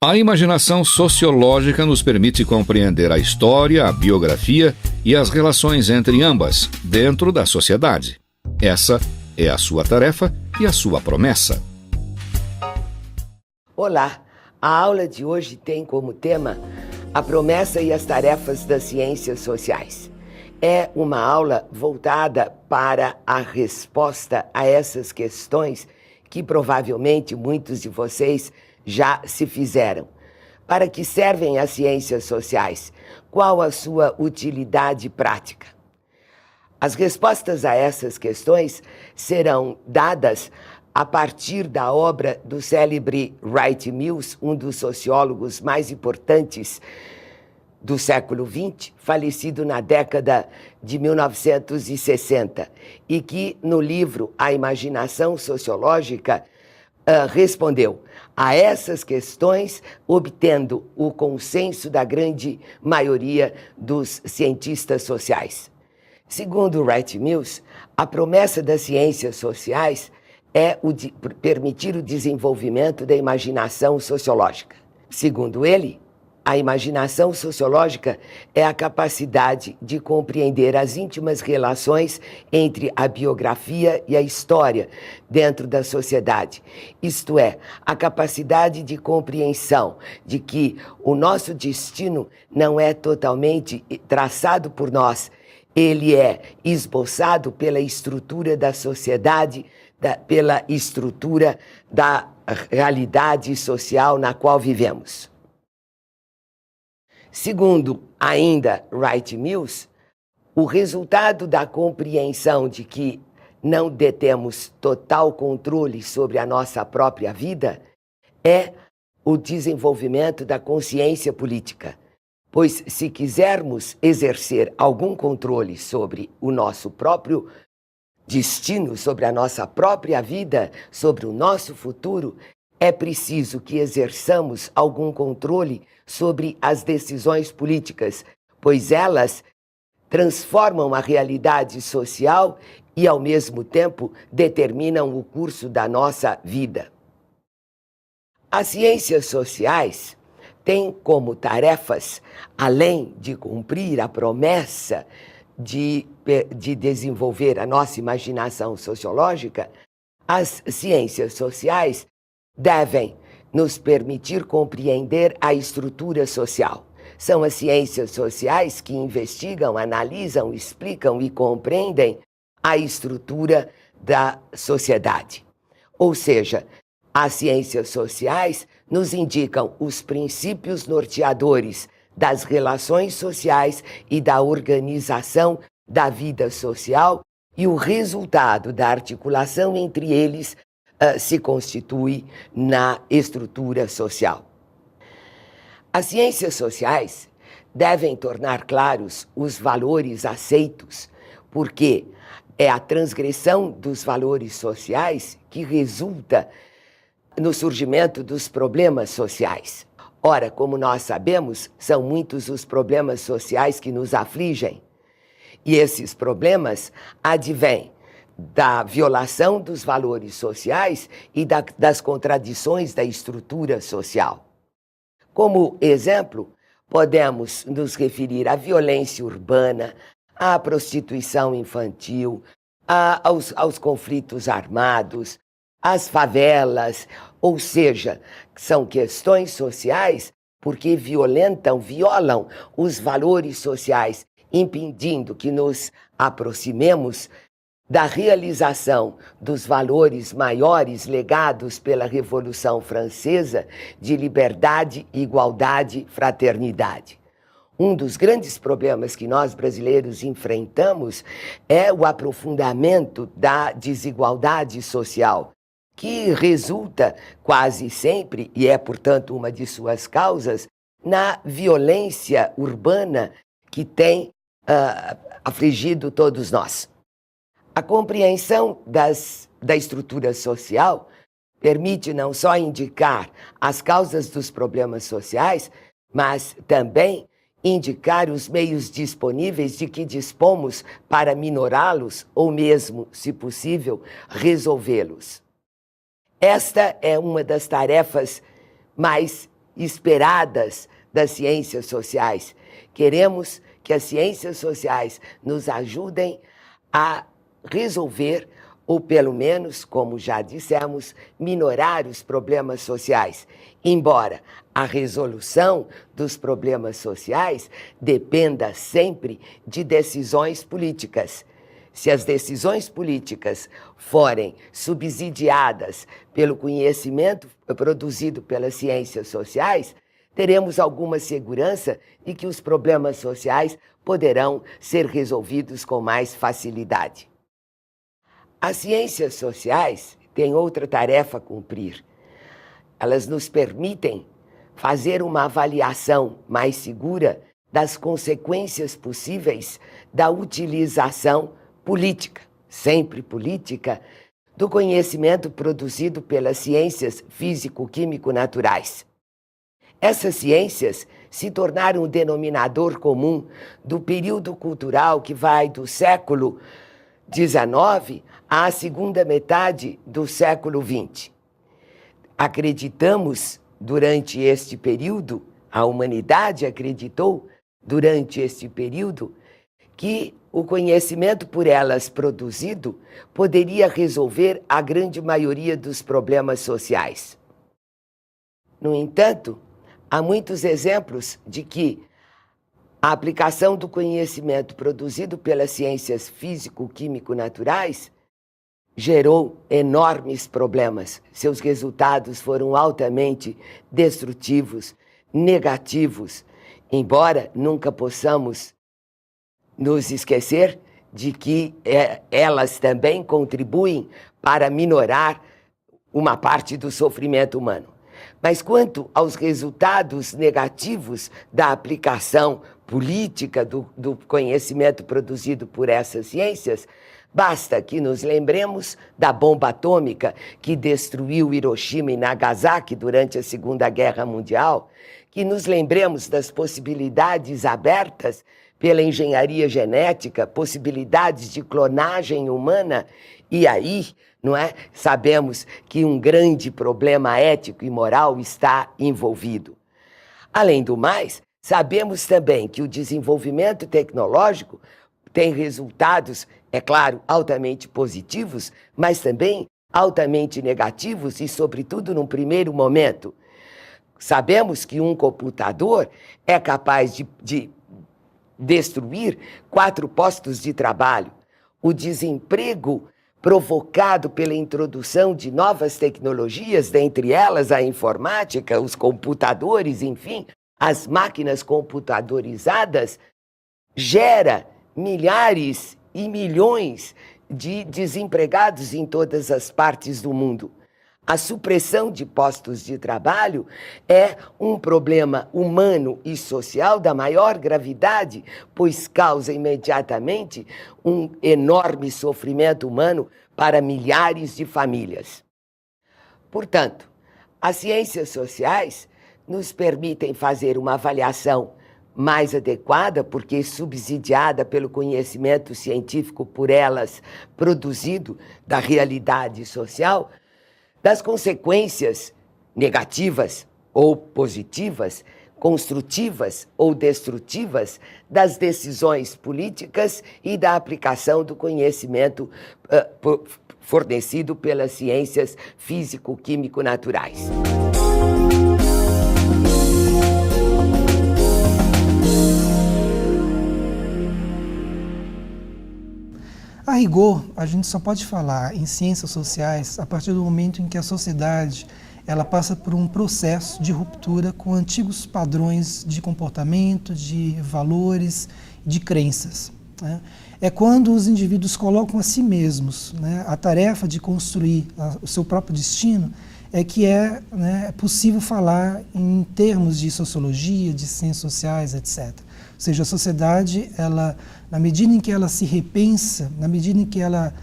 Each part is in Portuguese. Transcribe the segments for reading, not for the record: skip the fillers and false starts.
A imaginação sociológica nos permite compreender a história, a biografia e as relações entre ambas, dentro da sociedade. Essa é a sua tarefa e a sua promessa. Olá! A aula de hoje tem como tema a promessa e as tarefas das ciências sociais. É uma aula voltada para a resposta a essas questões que provavelmente muitos de vocês já se fizeram. Para que servem as ciências sociais? Qual a sua utilidade prática? As respostas a essas questões serão dadas a partir da obra do célebre Wright Mills, um dos sociólogos mais importantes do século XX, falecido na década de 1960, e que, no livro A Imaginação Sociológica, respondeu a essas questões, obtendo o consenso da grande maioria dos cientistas sociais. Segundo Wright Mills, a promessa das ciências sociais é permitir o desenvolvimento da imaginação sociológica. Segundo ele, a imaginação sociológica é a capacidade de compreender as íntimas relações entre a biografia e a história dentro da sociedade. Isto é, a capacidade de compreensão de que o nosso destino não é totalmente traçado por nós, ele é esboçado pela estrutura da sociedade, pela estrutura da realidade social na qual vivemos. Segundo ainda Wright Mills, o resultado da compreensão de que não detemos total controle sobre a nossa própria vida é o desenvolvimento da consciência política. Pois se quisermos exercer algum controle sobre o nosso próprio destino, sobre a nossa própria vida, sobre o nosso futuro, é preciso que exerçamos algum controle sobre as decisões políticas, pois elas transformam a realidade social e, ao mesmo tempo, determinam o curso da nossa vida. As ciências sociais têm como tarefas, além de cumprir a promessa de desenvolver a nossa imaginação sociológica, as ciências sociais devem nos permitir compreender a estrutura social. São as ciências sociais que investigam, analisam, explicam e compreendem a estrutura da sociedade. Ou seja, as ciências sociais nos indicam os princípios norteadores das relações sociais e da organização da vida social, e o resultado da articulação entre eles se constitui na estrutura social. As ciências sociais devem tornar claros os valores aceitos, porque é a transgressão dos valores sociais que resulta no surgimento dos problemas sociais. Ora, como nós sabemos, são muitos os problemas sociais que nos afligem, e esses problemas advêm da violação dos valores sociais e das contradições da estrutura social. Como exemplo, podemos nos referir à violência urbana, à prostituição infantil, aos conflitos armados, às favelas, ou seja, são questões sociais porque violam os valores sociais, impedindo que nos aproximemos da realização dos valores maiores legados pela Revolução Francesa de liberdade, igualdade, fraternidade. Um dos grandes problemas que nós brasileiros enfrentamos é o aprofundamento da desigualdade social, que resulta quase sempre, e é, portanto, uma de suas causas, na violência urbana que tem afligido todos nós. A compreensão da estrutura social permite não só indicar as causas dos problemas sociais, mas também indicar os meios disponíveis de que dispomos para minorá-los ou mesmo, se possível, resolvê-los. Esta é uma das tarefas mais esperadas das ciências sociais. Queremos que as ciências sociais nos ajudem a resolver, ou pelo menos, como já dissemos, minorar os problemas sociais, embora a resolução dos problemas sociais dependa sempre de decisões políticas. Se as decisões políticas forem subsidiadas pelo conhecimento produzido pelas ciências sociais, teremos alguma segurança de que os problemas sociais poderão ser resolvidos com mais facilidade. As ciências sociais têm outra tarefa a cumprir. Elas nos permitem fazer uma avaliação mais segura das consequências possíveis da utilização política, sempre política, do conhecimento produzido pelas ciências físico-químico-naturais. Essas ciências se tornaram o denominador comum do período cultural que vai do século XIX à segunda metade do século XX. Acreditamos, durante este período, a humanidade acreditou, durante este período, que o conhecimento por elas produzido poderia resolver a grande maioria dos problemas sociais. No entanto, há muitos exemplos de que a aplicação do conhecimento produzido pelas ciências físico-químico-naturais gerou enormes problemas. Seus resultados foram altamente destrutivos, negativos, embora nunca possamos nos esquecer de que elas também contribuem para minorar uma parte do sofrimento humano. Mas quanto aos resultados negativos da aplicação política do conhecimento produzido por essas ciências, basta que nos lembremos da bomba atômica que destruiu Hiroshima e Nagasaki durante a Segunda Guerra Mundial, que nos lembremos das possibilidades abertas pela engenharia genética, possibilidades de clonagem humana, e aí, não é, sabemos que um grande problema ético e moral está envolvido. Além do mais, sabemos também que o desenvolvimento tecnológico tem resultados, é claro, altamente positivos, mas também altamente negativos e, sobretudo, num primeiro momento. Sabemos que um computador é capaz de destruir 4 postos de trabalho. O desemprego provocado pela introdução de novas tecnologias, dentre elas a informática, os computadores, enfim, as máquinas computadorizadas, gera milhares e milhões de desempregados em todas as partes do mundo. A supressão de postos de trabalho é um problema humano e social da maior gravidade, pois causa imediatamente um enorme sofrimento humano para milhares de famílias. Portanto, as ciências sociais nos permitem fazer uma avaliação mais adequada, porque subsidiada pelo conhecimento científico por elas produzido da realidade social, das consequências negativas ou positivas, construtivas ou destrutivas das decisões políticas e da aplicação do conhecimento fornecido pelas ciências físico-químico-naturais. A rigor, a gente só pode falar em ciências sociais a partir do momento em que a sociedade ela passa por um processo de ruptura com antigos padrões de comportamento, de valores, de crenças, né? É quando os indivíduos colocam a si mesmos, né, a tarefa de construir o seu próprio destino, é que é possível falar em termos de sociologia, de ciências sociais, etc. Ou seja, a sociedade, ela, na medida em que ela se repensa, na medida em que ela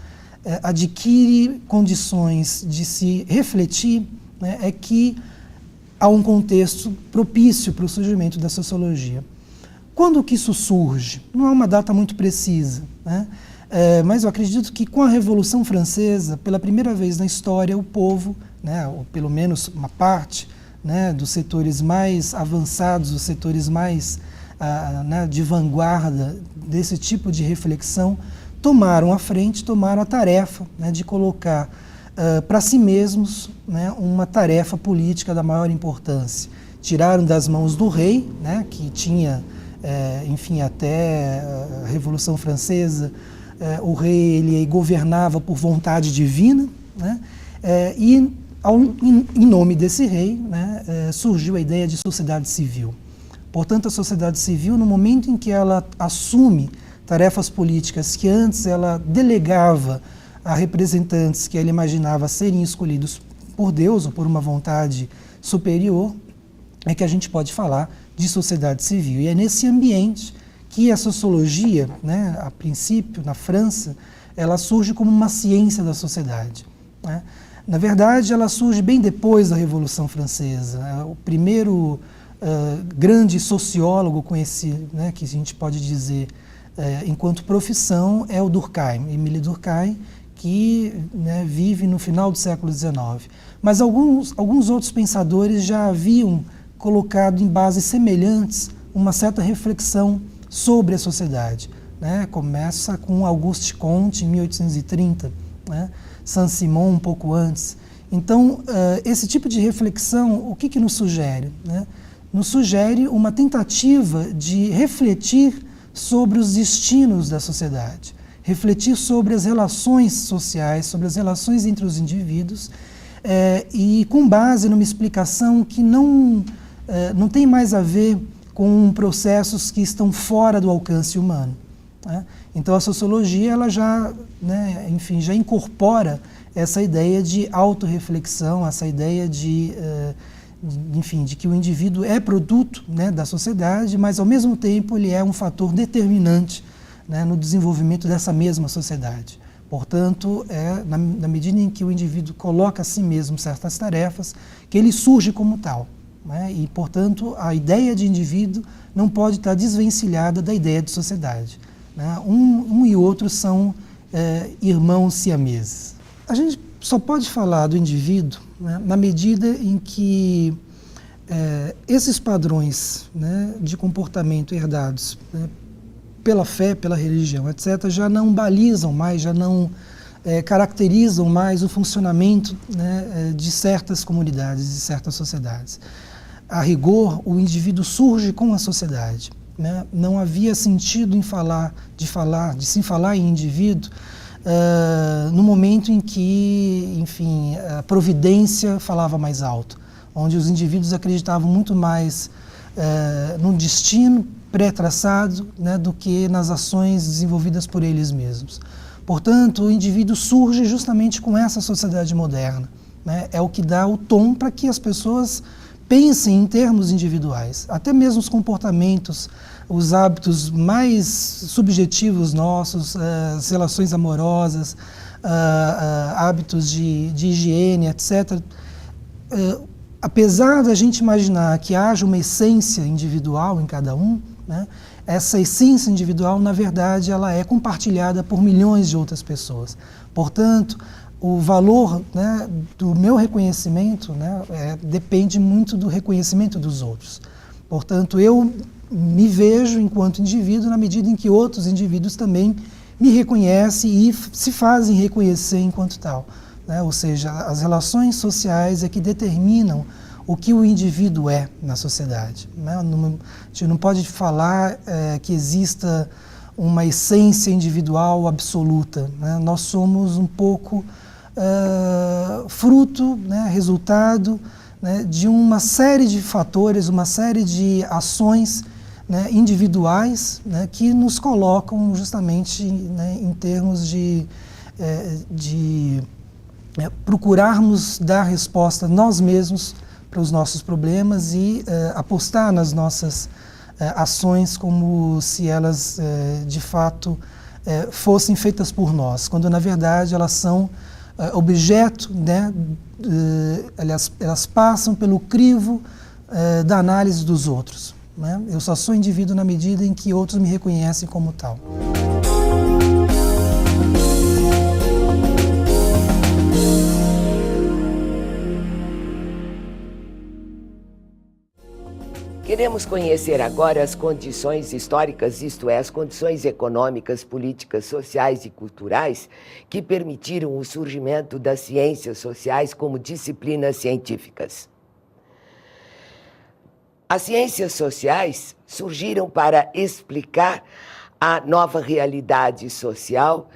adquire condições de se refletir, né, é que há um contexto propício para o surgimento da sociologia. Quando que isso surge? Não há uma data muito precisa, né? Mas eu acredito que com a Revolução Francesa, pela primeira vez na história, o povo, né, ou pelo menos uma parte né, dos setores mais avançados, os setores mais né, de vanguarda desse tipo de reflexão, tomaram a frente, tomaram a tarefa, né, de colocar para si mesmos, né, uma tarefa política da maior importância. Tiraram das mãos do rei, né, que tinha, enfim, até a Revolução Francesa, o rei ele governava por vontade divina, né, e em nome desse rei, né, surgiu a ideia de sociedade civil. Portanto, a sociedade civil, no momento em que ela assume tarefas políticas que antes ela delegava a representantes que ela imaginava serem escolhidos por Deus ou por uma vontade superior, é que a gente pode falar de sociedade civil. E é nesse ambiente que a sociologia, né, a princípio, na França, ela surge como uma ciência da sociedade, né? Na verdade, ela surge bem depois da Revolução Francesa. O primeiro grande sociólogo conhecido, né, que a gente pode dizer enquanto profissão, é o Durkheim, Émile Durkheim, que, né, vive no final do século XIX. Mas alguns outros pensadores já haviam colocado em bases semelhantes uma certa reflexão sobre a sociedade, né? Começa com Auguste Comte, em 1830, né? Saint-Simon um pouco antes. Então, esse tipo de reflexão, o que nos sugere, né? Nos sugere uma tentativa de refletir sobre os destinos da sociedade, refletir sobre as relações sociais, sobre as relações entre os indivíduos, e com base numa explicação que não tem mais a ver com processos que estão fora do alcance humano, né? Então a sociologia ela já, né, enfim, já incorpora essa ideia de autorreflexão, essa ideia enfim, de que o indivíduo é produto, né, da sociedade, mas ao mesmo tempo ele é um fator determinante, né, no desenvolvimento dessa mesma sociedade. Portanto, na medida em que o indivíduo coloca a si mesmo certas tarefas, que ele surge como tal, né? E, portanto, a ideia de indivíduo não pode estar desvencilhada da ideia de sociedade, né? Um e outro são irmãos siameses. A gente só pode falar do indivíduo, né, na medida em que esses padrões, né, de comportamento herdados, né, pela fé, pela religião, etc., já não balizam mais, já não caracterizam mais o funcionamento, né, de certas comunidades, de certas sociedades. A rigor, o indivíduo surge com a sociedade, né? Não havia sentido em de se falar em indivíduo no momento em que, enfim, a providência falava mais alto, onde os indivíduos acreditavam muito mais num destino pré-traçado, né, do que nas ações desenvolvidas por eles mesmos. Portanto, o indivíduo surge justamente com essa sociedade moderna, né? É o que dá o tom para que as pessoas pensem em termos individuais. Até mesmo os comportamentos, os hábitos mais subjetivos nossos, as relações amorosas, hábitos de higiene, etc. Apesar da gente imaginar que haja uma essência individual em cada um, né, essa essência individual, na verdade, ela é compartilhada por milhões de outras pessoas. Portanto, o valor, né, do meu reconhecimento, né, depende muito do reconhecimento dos outros. Portanto, eu me vejo enquanto indivíduo na medida em que outros indivíduos também me reconhecem e se fazem reconhecer enquanto tal, né? Ou seja, as relações sociais é que determinam o que o indivíduo é na sociedade, né? A gente não pode falar que exista uma essência individual absoluta, né? Nós somos um pouco fruto, né, resultado, né, de uma série de fatores, uma série de ações, né, individuais, né, que nos colocam justamente, né, em termos de procurarmos dar resposta nós mesmos para os nossos problemas e apostar nas nossas ações como se elas de fato fossem feitas por nós, quando na verdade elas são objeto, né, elas passam pelo crivo da análise dos outros, né? Eu só sou indivíduo na medida em que outros me reconhecem como tal. Queremos conhecer agora as condições históricas, isto é, as condições econômicas, políticas, sociais e culturais que permitiram o surgimento das ciências sociais como disciplinas científicas. As ciências sociais surgiram para explicar a nova realidade social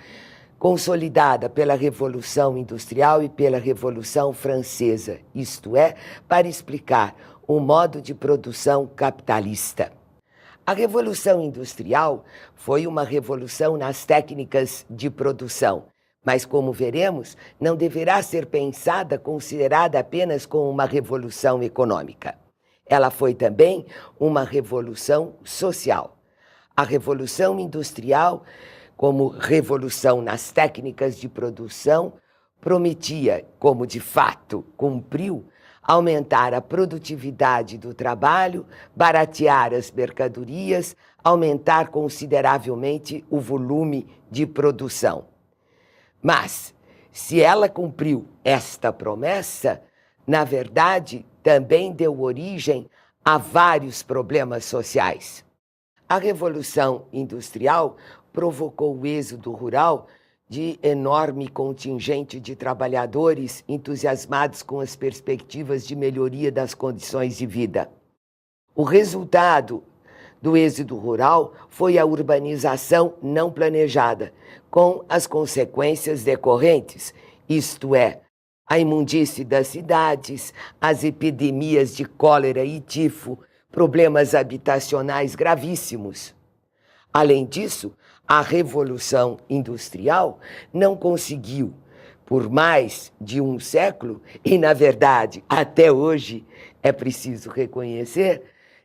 consolidada pela Revolução Industrial e pela Revolução Francesa, isto é, para explicar o modo de produção capitalista. A Revolução Industrial foi uma revolução nas técnicas de produção, mas, como veremos, não deverá ser considerada apenas como uma revolução econômica. Ela foi também uma revolução social. A Revolução Industrial, como revolução nas técnicas de produção, prometia, como de fato cumpriu, aumentar a produtividade do trabalho, baratear as mercadorias, aumentar consideravelmente o volume de produção. Mas, se ela cumpriu esta promessa, na verdade, também deu origem a vários problemas sociais. A Revolução Industrial provocou o êxodo rural de enorme contingente de trabalhadores entusiasmados com as perspectivas de melhoria das condições de vida. O resultado do êxodo rural foi a urbanização não planejada, com as consequências decorrentes, isto é, a imundície das cidades, as epidemias de cólera e tifo, problemas habitacionais gravíssimos. Além disso, a Revolução Industrial não conseguiu, por mais de um século, e, na verdade, até hoje, é preciso reconhecer,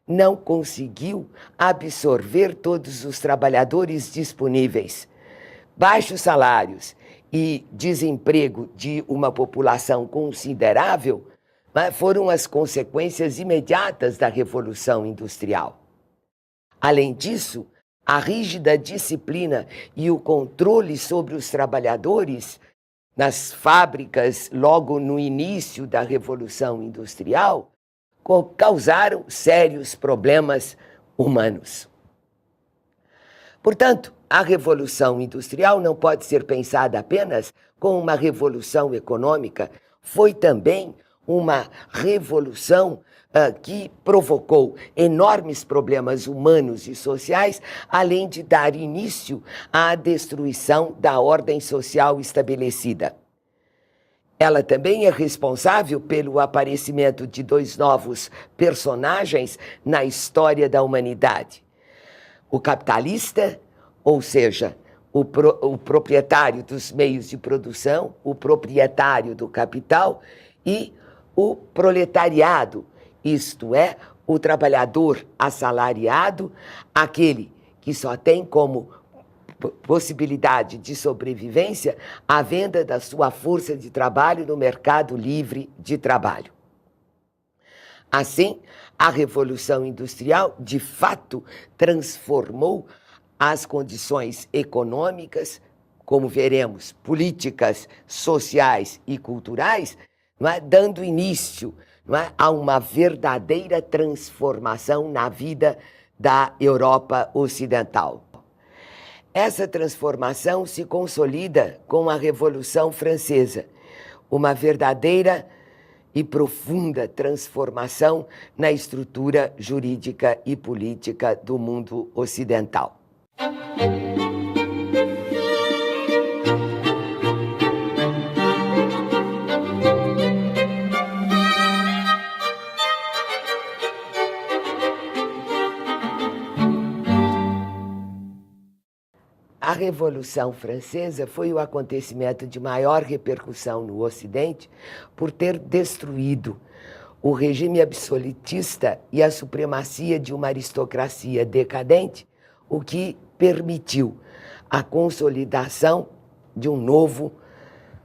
não conseguiu absorver todos os trabalhadores disponíveis. Baixos salários e desemprego de uma população considerável foram as consequências imediatas da Revolução Industrial. Além disso, a rígida disciplina e o controle sobre os trabalhadores nas fábricas logo no início da Revolução Industrial causaram sérios problemas humanos. Portanto, a Revolução Industrial não pode ser pensada apenas como uma revolução econômica, foi também uma revolução que provocou enormes problemas humanos e sociais, além de dar início à destruição da ordem social estabelecida. Ela também é responsável pelo aparecimento de dois novos personagens na história da humanidade. O capitalista, ou seja, o proprietário dos meios de produção, o proprietário do capital, e o proletariado, isto é, o trabalhador assalariado, aquele que só tem como possibilidade de sobrevivência a venda da sua força de trabalho no mercado livre de trabalho. Assim, a Revolução Industrial, de fato, transformou as condições econômicas, como veremos, políticas, sociais e culturais, dando início a uma verdadeira transformação na vida da Europa Ocidental. Essa transformação se consolida com a Revolução Francesa, uma verdadeira e profunda transformação na estrutura jurídica e política do mundo ocidental. A Revolução Francesa foi o acontecimento de maior repercussão no Ocidente por ter destruído o regime absolutista e a supremacia de uma aristocracia decadente, o que permitiu a consolidação de um novo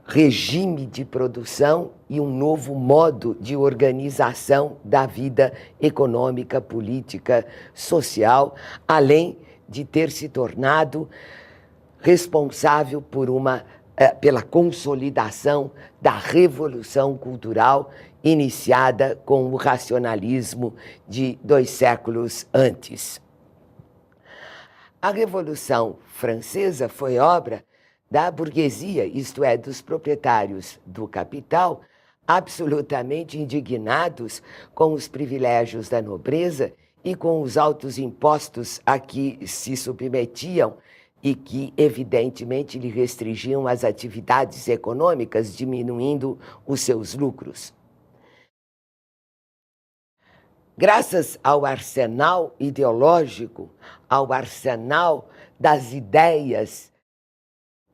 regime de produção e um novo modo de organização da vida econômica, política, social, além de ter se tornado responsável pela consolidação da revolução cultural iniciada com o racionalismo de 2 séculos antes. A Revolução Francesa foi obra da burguesia, isto é, dos proprietários do capital, absolutamente indignados com os privilégios da nobreza e com os altos impostos a que se submetiam e que, evidentemente, lhe restringiam as atividades econômicas, diminuindo os seus lucros. Graças ao arsenal ideológico, ao arsenal das ideias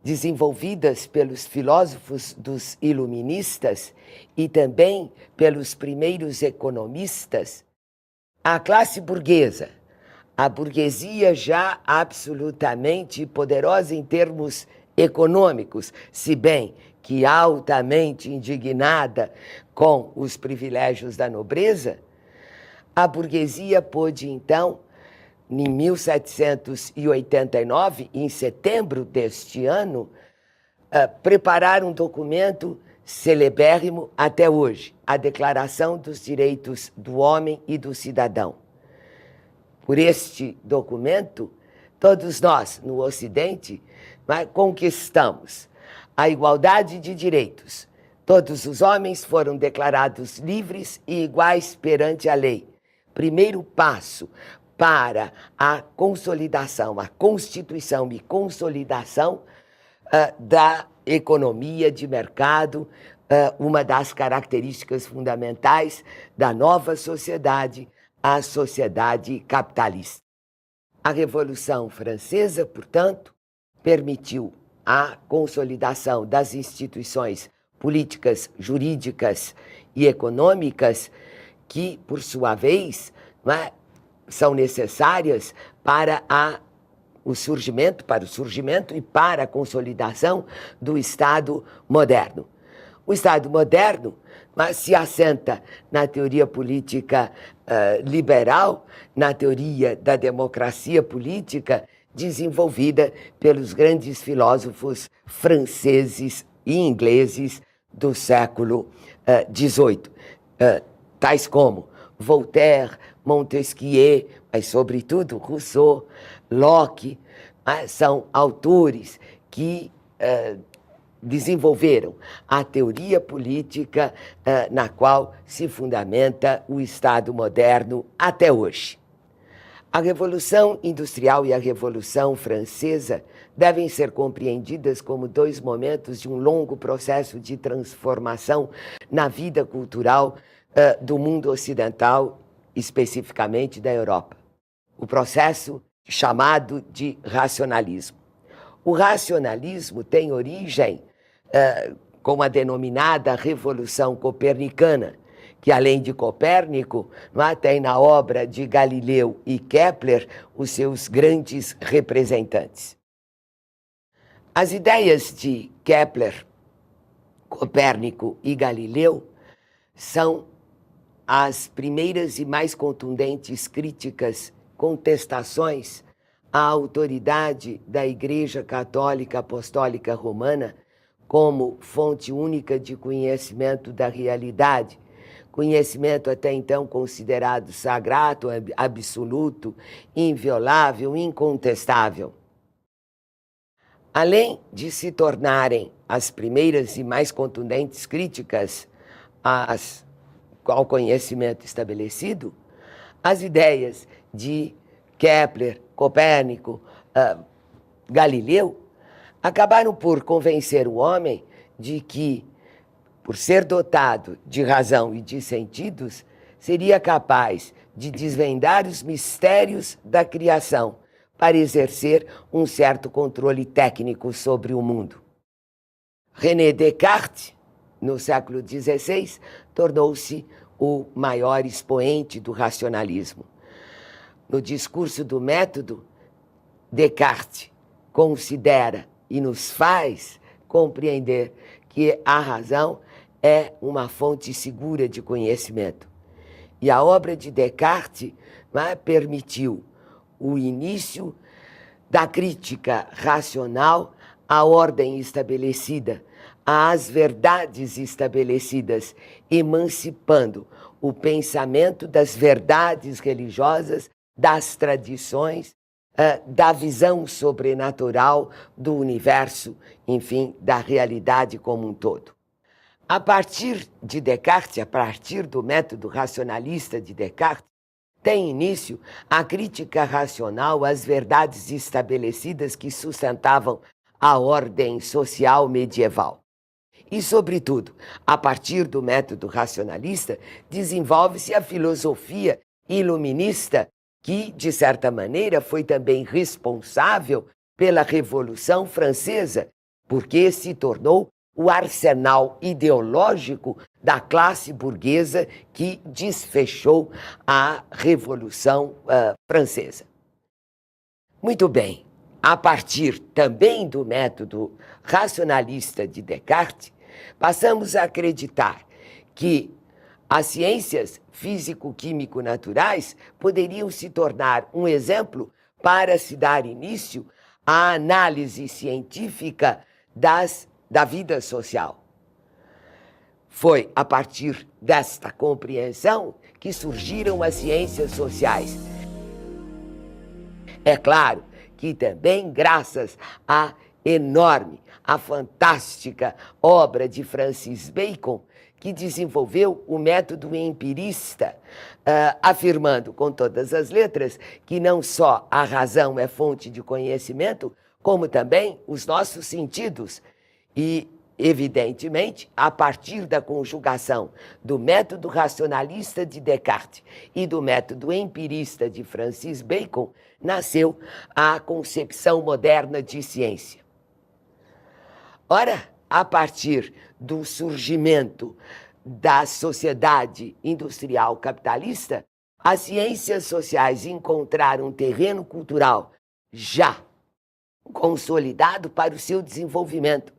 desenvolvidas pelos filósofos dos iluministas e também pelos primeiros economistas, a classe burguesa, a burguesia já absolutamente poderosa em termos econômicos, se bem que altamente indignada com os privilégios da nobreza, a burguesia pôde, então, em 1789, em setembro deste ano, preparar um documento celebérrimo até hoje, a Declaração dos Direitos do Homem e do Cidadão. Por este documento, todos nós, no Ocidente, conquistamos a igualdade de direitos. Todos os homens foram declarados livres e iguais perante a lei. Primeiro passo para a consolidação, a constituição e consolidação da economia de mercado, uma das características fundamentais da nova sociedade, a sociedade capitalista. A Revolução Francesa, portanto, permitiu a consolidação das instituições políticas, jurídicas e econômicas que, por sua vez, são necessárias para o surgimento e para a consolidação do Estado moderno. O Estado moderno se assenta na teoria política liberal, na teoria da democracia política desenvolvida pelos grandes filósofos franceses e ingleses do século XVIII. Tais como Voltaire, Montesquieu, mas sobretudo Rousseau, Locke, são autores que desenvolveram a teoria política na qual se fundamenta o Estado moderno até hoje. A Revolução Industrial e a Revolução Francesa devem ser compreendidas como 2 momentos de um longo processo de transformação na vida cultural do mundo ocidental, especificamente da Europa. O processo chamado de racionalismo. O racionalismo tem origem com a denominada Revolução Copernicana, que além de Copérnico, tem na obra de Galileu e Kepler os seus grandes representantes. As ideias de Kepler, Copérnico e Galileu são as primeiras e mais contundentes críticas, contestações à autoridade da Igreja Católica Apostólica Romana como fonte única de conhecimento da realidade, conhecimento até então considerado sagrado, absoluto, inviolável, incontestável. Além de se tornarem as primeiras e mais contundentes críticas ao conhecimento estabelecido, as ideias de Kepler, Copérnico, Galileu acabaram por convencer o homem de que, por ser dotado de razão e de sentidos, seria capaz de desvendar os mistérios da criação para exercer um certo controle técnico sobre o mundo. René Descartes, no século XVI, tornou-se o maior expoente do racionalismo. No discurso do método, Descartes considera e nos faz compreender que a razão é uma fonte segura de conhecimento. E a obra de Descartes permitiu o início da crítica racional à ordem estabelecida, às verdades estabelecidas, emancipando o pensamento das verdades religiosas, das tradições, da visão sobrenatural do universo, enfim, da realidade como um todo. A partir de Descartes, a partir do método racionalista de Descartes, tem início a crítica racional às verdades estabelecidas que sustentavam a ordem social medieval. E, sobretudo, a partir do método racionalista, desenvolve-se a filosofia iluminista que, de certa maneira, foi também responsável pela Revolução Francesa, porque se tornou o arsenal ideológico da classe burguesa que desfechou a Revolução Francesa. Muito bem, a partir também do método racionalista de Descartes, passamos a acreditar que as ciências físico-químico-naturais poderiam se tornar um exemplo para se dar início à análise científica da vida social. Foi a partir desta compreensão que surgiram as ciências sociais. É claro que também graças à enorme, à fantástica obra de Francis Bacon, que desenvolveu o método empirista, afirmando com todas as letras que não só a razão é fonte de conhecimento, como também os nossos sentidos. E, evidentemente, a partir da conjugação do método racionalista de Descartes e do método empirista de Francis Bacon, nasceu a concepção moderna de ciência. Ora, a partir do surgimento da sociedade industrial capitalista, as ciências sociais encontraram um terreno cultural já consolidado para o seu desenvolvimento.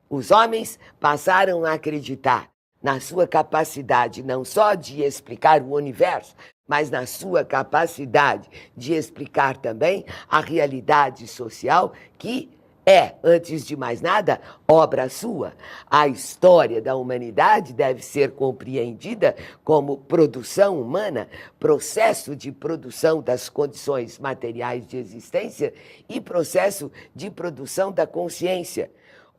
Os homens passaram a acreditar na sua capacidade não só de explicar o universo, mas na sua capacidade de explicar também a realidade social que é, antes de mais nada, obra sua. A história da humanidade deve ser compreendida como produção humana, processo de produção das condições materiais de existência e processo de produção da consciência.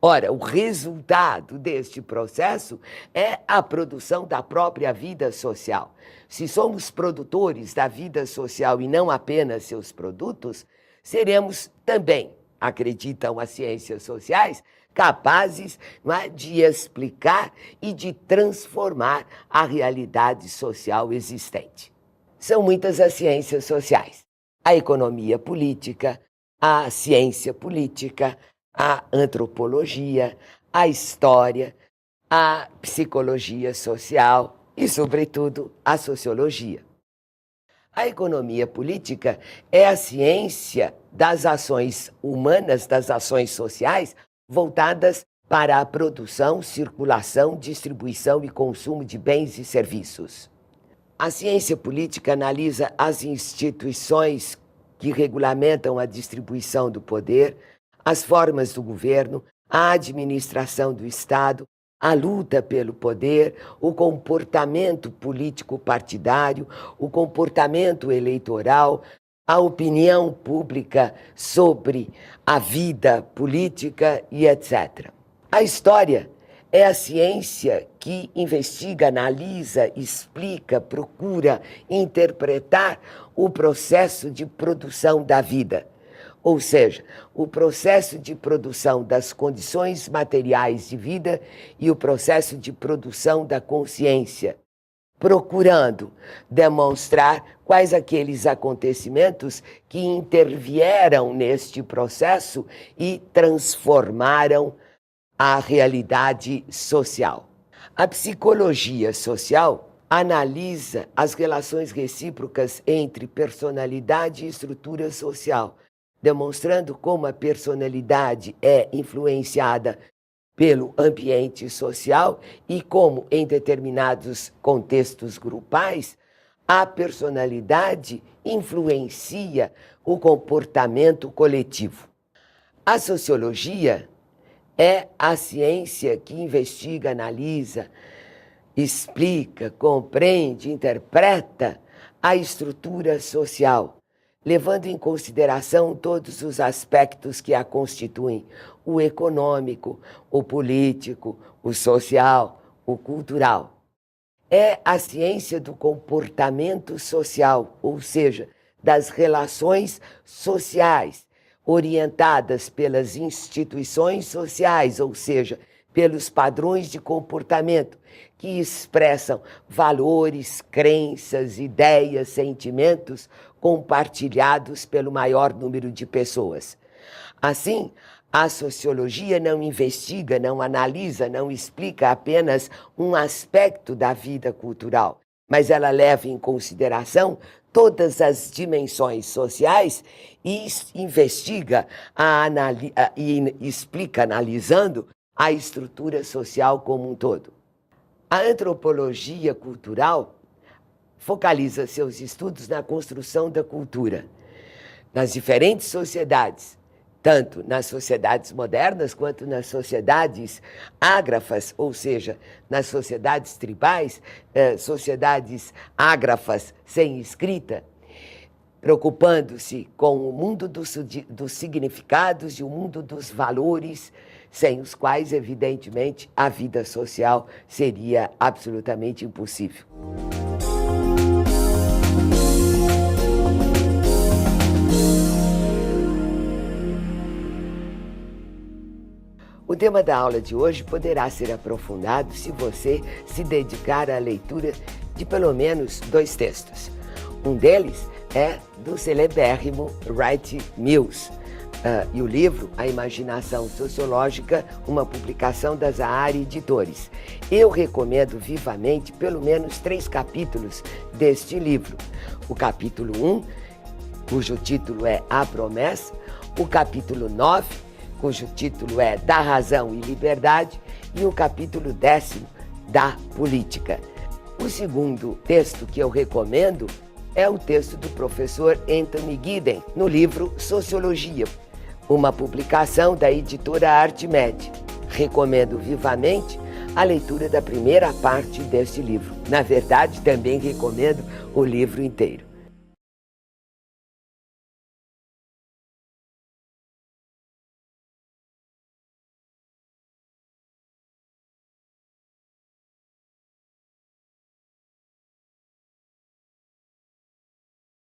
Ora, o resultado deste processo é a produção da própria vida social. Se somos produtores da vida social e não apenas seus produtos, seremos também, acreditam as ciências sociais, capazes, não é, de explicar e de transformar a realidade social existente. São muitas as ciências sociais: a economia política, a ciência política, a antropologia, a história, a psicologia social e, sobretudo, a sociologia. A economia política é a ciência das ações humanas, das ações sociais, voltadas para a produção, circulação, distribuição e consumo de bens e serviços. A ciência política analisa as instituições que regulamentam a distribuição do poder, as formas do governo, a administração do Estado, a luta pelo poder, o comportamento político-partidário, o comportamento eleitoral, a opinião pública sobre a vida política e etc. A história é a ciência que investiga, analisa, explica, procura interpretar o processo de produção da vida. Ou seja, o processo de produção das condições materiais de vida e o processo de produção da consciência, procurando demonstrar quais aqueles acontecimentos que intervieram neste processo e transformaram a realidade social. A psicologia social analisa as relações recíprocas entre personalidade e estrutura social, demonstrando como a personalidade é influenciada pelo ambiente social e como, em determinados contextos grupais, a personalidade influencia o comportamento coletivo. A sociologia É a ciência que investiga, analisa, explica, compreende, interpreta a estrutura social, levando em consideração todos os aspectos que a constituem: o econômico, o político, o social, o cultural. É a ciência do comportamento social, ou seja, das relações sociais, orientadas pelas instituições sociais, ou seja, pelos padrões de comportamento que expressam valores, crenças, ideias, sentimentos compartilhados pelo maior número de pessoas. Assim, a sociologia não investiga, não analisa, não explica apenas um aspecto da vida cultural, mas ela leva em consideração todas as dimensões sociais e investiga e explica, analisando a estrutura social como um todo. A antropologia cultural focaliza seus estudos na construção da cultura, nas diferentes sociedades, tanto nas sociedades modernas quanto nas sociedades ágrafas, ou seja, nas sociedades tribais, sociedades ágrafas sem escrita, preocupando-se com o mundo dos significados e o mundo dos valores, sem os quais, evidentemente, a vida social seria absolutamente impossível. O tema da aula de hoje poderá ser aprofundado se você se dedicar à leitura de pelo menos 2 textos. Um deles é do celebérrimo Wright Mills, e o livro A Imaginação Sociológica, uma publicação da Zahari Editores. Eu recomendo vivamente pelo menos 3 capítulos deste livro. O capítulo 1, cujo título é A Promessa, o capítulo 9, cujo título é Da Razão e Liberdade, e o capítulo 10º, Da Política. O segundo texto que eu recomendo é o texto do professor Anthony Giddens, no livro Sociologia, uma publicação da editora Artmed. Recomendo vivamente a leitura da primeira parte deste livro. Na verdade, também recomendo o livro inteiro.